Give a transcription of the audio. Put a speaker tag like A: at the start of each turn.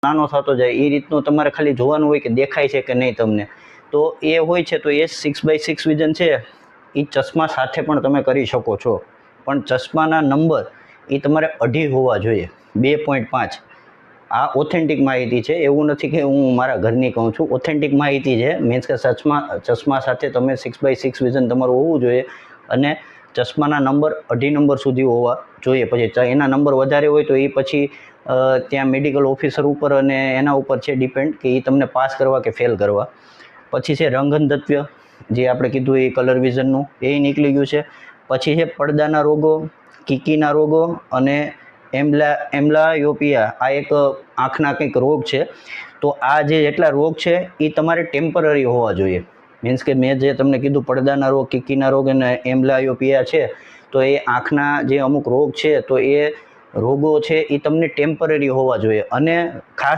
A: નાનો થતો જાય એ રીતનું તમારે ખાલી જોવાનું હોય કે દેખાય છે કે નહીં તમને. તો એ હોય છે તો એ 6x6 વિઝન છે એ ચશ્મા સાથે પણ તમે કરી શકો છો, પણ ચશ્માના નંબર એ તમારે 2.5 હોવા જોઈએ, 2.5. આ ઓથેન્ટિક માહિતી છે, એવું નથી કે હું મારા ઘરની કહું છું, ઓથેન્ટિક માહિતી છે. મીન્સ કે ચશ્મા સાથે તમે 6x6 વિઝન તમારું હોવું જોઈએ અને ચશ્માના નંબર 2.5 નંબર સુધી હોવા જોઈએ. પછી એના નંબર વધારે હોય તો એ પછી ત્યાં મેડિકલ ઓફિસર ઉપર અને એના ઉપર છે ડિપેન્ડ કે એ તમને પાસ કરવા કે ફેલ કરવા. પછી છે રંગનદત્વ, જે આપણે કીધું એ કલર વિઝનનું એ નીકળી ગયું છે. પછી છે પડદાના રોગો, કીકીના રોગો અને એમ્બ્લાયોપિયા, આ એક આંખના કંઈક રોગ છે. તો આ જે જેટલા રોગ છે એ તમારે ટેમ્પરરી હોવા જોઈએ. મીન્સ કે મેં જે તમને કીધું પડદાના રોગ, કીકીના રોગ અને એમ્બ્લાયોપિયા છે, તો એ આંખના જે અમુક રોગ છે તો એ રોગો છે એ તમને ટેમ્પરરી હોવા જોઈએ. અને ખાસ